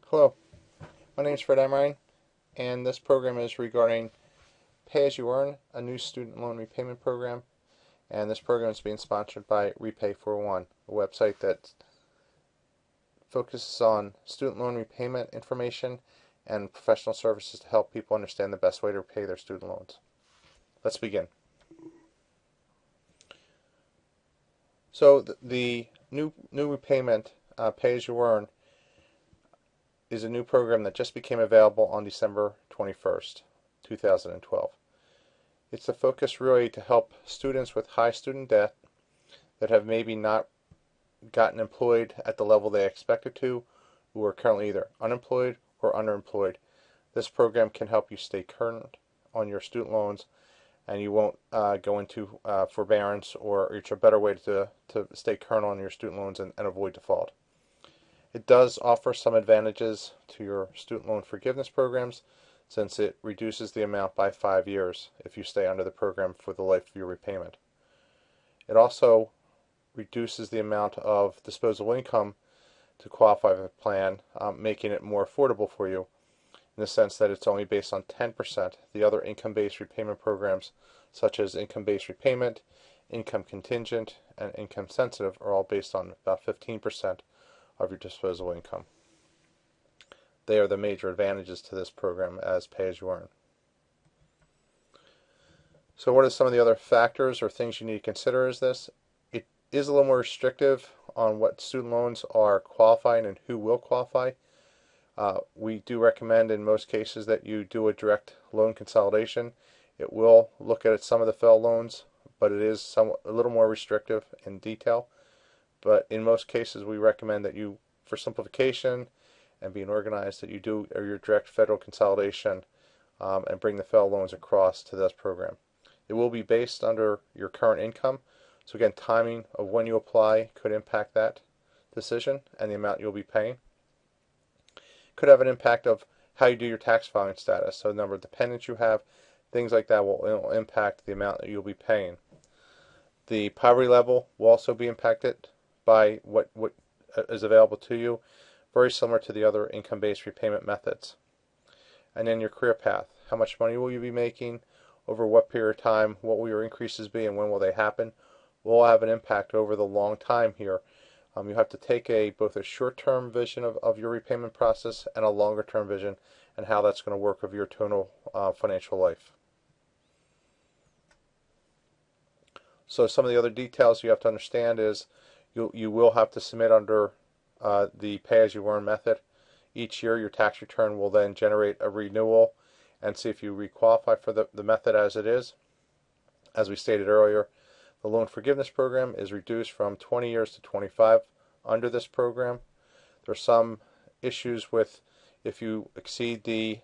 Hello, my name is Fred Emery, and this program is regarding Pay As You Earn, a new student loan repayment program. And this program is being sponsored by Repay 401, a website that focuses on student loan repayment information and professional services to help people understand the best way to repay their student loans. Let's begin. So the new repayment, Pay As You Earn, is a new program that just became available on December 21st, 2012. It's the focus really to help students with high student debt that have maybe not gotten employed at the level they expected to, who are currently either unemployed or underemployed. This program can help you stay current on your student loans, and you won't go into forbearance, or it's a better way to stay current on your student loans and avoid default. It does offer some advantages to your student loan forgiveness programs, since it reduces the amount by 5 years if you stay under the program for the life of your repayment. It also reduces the amount of disposable income to qualify for the plan, making it more affordable for you in the sense that it's only based on 10%. The other income-based repayment programs, such as income-based repayment, income contingent, and income sensitive, are all based on about 15% of your disposable income. They are the major advantages to this program as Pay As You Earn. So what are some of the other factors or things you need to consider is this? It is a little more restrictive on what student loans are qualifying and who will qualify. We do recommend in most cases that you do a direct loan consolidation. It will look at some of the FFEL loans, but it is a little more restrictive in detail. But in most cases, we recommend that you, for simplification and being organized, that you do your direct federal consolidation and bring the FFEL loans across to this program. It will be based under your current income. So again, timing of when you apply could impact that decision and the amount you'll be paying. Could have an impact of how you do your tax filing status. So the number of dependents you have, things like that will impact the amount that you'll be paying. The poverty level will also be impacted by what is available to you, very similar to the other income-based repayment methods. And then your career path. How much money will you be making? Over what period of time? What will your increases be, and when will they happen? Will have an impact over the long time here. You have to take both a short-term vision of your repayment process and a longer-term vision, and how that's going to work with your total financial life. So some of the other details you have to understand is you will have to submit under the pay-as-you-earn method. Each year your tax return will then generate a renewal and see if you re-qualify for the method as it is. As we stated earlier, the loan forgiveness program is reduced from 20 years to 25 under this program. There are some issues with if you exceed the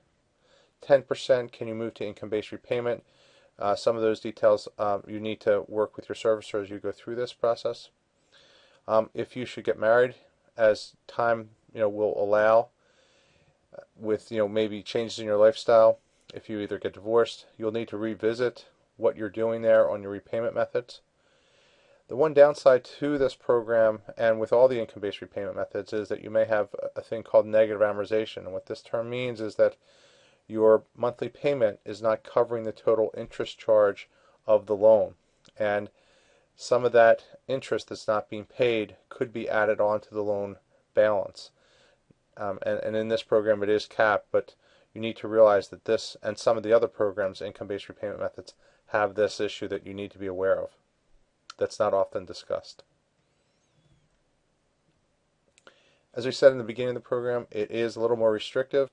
10%, can you move to income-based repayment? Some of those details you need to work with your servicer as you go through this process. If you should get married, as time will allow, with maybe changes in your lifestyle, if you either get divorced, you'll need to revisit what you're doing there on your repayment methods. The one downside to this program, and with all the income-based repayment methods, is that you may have a thing called negative amortization. And what this term means is that your monthly payment is not covering the total interest charge of the loan, and some of that interest that's not being paid could be added on to the loan balance. And in this program it is capped, but you need to realize that this and some of the other programs, income-based repayment methods, have this issue that you need to be aware of. That's not often discussed. As we said in the beginning of the program, it is a little more restrictive.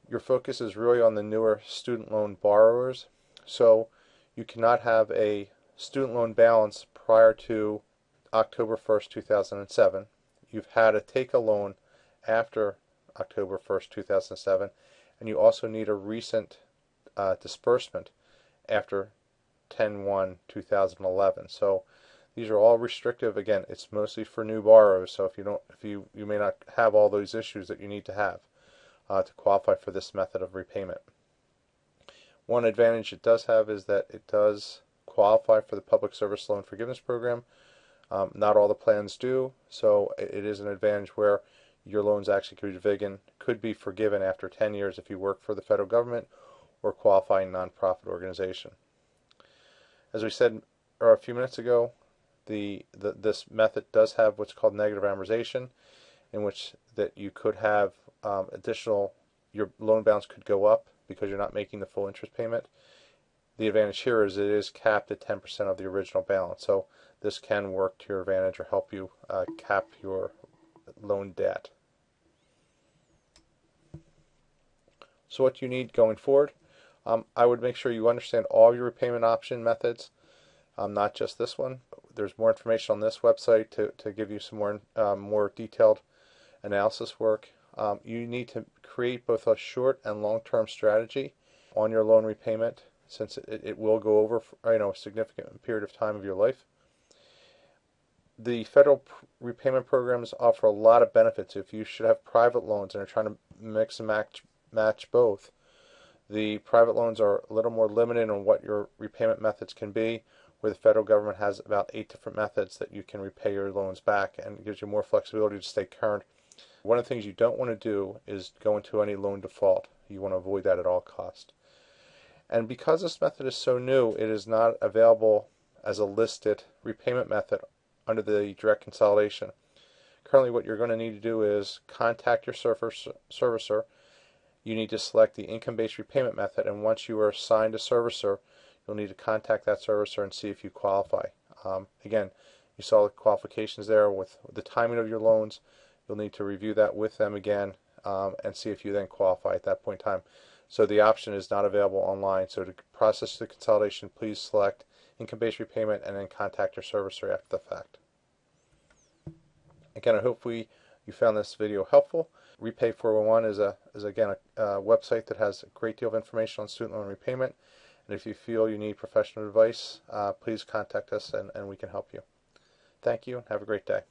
Your focus is really on the newer student loan borrowers, so you cannot have a student loan balance prior to October 1st, 2007. You've had to take a loan after October 1st, 2007, and you also need a recent disbursement after 10/1/2011. So these are all restrictive. Again, it's mostly for new borrowers, so if you may not have all those issues that you need to have to qualify for this method of repayment. One advantage it does have is that it does qualify for the Public Service Loan Forgiveness Program. Not all the plans do, so it is an advantage where your loans actually could be forgiven after 10 years if you work for the federal government or qualifying nonprofit organization. As we said a few minutes ago, this method does have what's called negative amortization, in which that you could have your loan balance could go up because you're not making the full interest payment. The advantage here is it is capped at 10% of the original balance, so this can work to your advantage or help you cap your loan debt. So what you need going forward, I would make sure you understand all your repayment option methods, not just this one. There's more information on this website to give you some more detailed analysis work. You need to create both a short and long-term strategy on your loan repayment, since it will go over a significant period of time of your life. The federal repayment programs offer a lot of benefits. If you should have private loans and are trying to mix and match both, the private loans are a little more limited on what your repayment methods can be, where the federal government has about 8 different methods that you can repay your loans back, and it gives you more flexibility to stay current. One of the things you don't want to do is go into any loan default. You want to avoid that at all costs. And because this method is so new, it is not available as a listed repayment method under the direct consolidation. Currently, what you're going to need to do is contact your servicer. You need to select the income-based repayment method, and once you are assigned a servicer, you'll need to contact that servicer and see if you qualify. Again, you saw the qualifications there with the timing of your loans. You'll need to review that with them again and see if you then qualify at that point in time. So the option is not available online. So to process the consolidation, please select income-based repayment and then contact your servicer after the fact. Again, I hope you found this video helpful. Repay 411 is again a website that has a great deal of information on student loan repayment. And if you feel you need professional advice, please contact us and we can help you. Thank you and have a great day.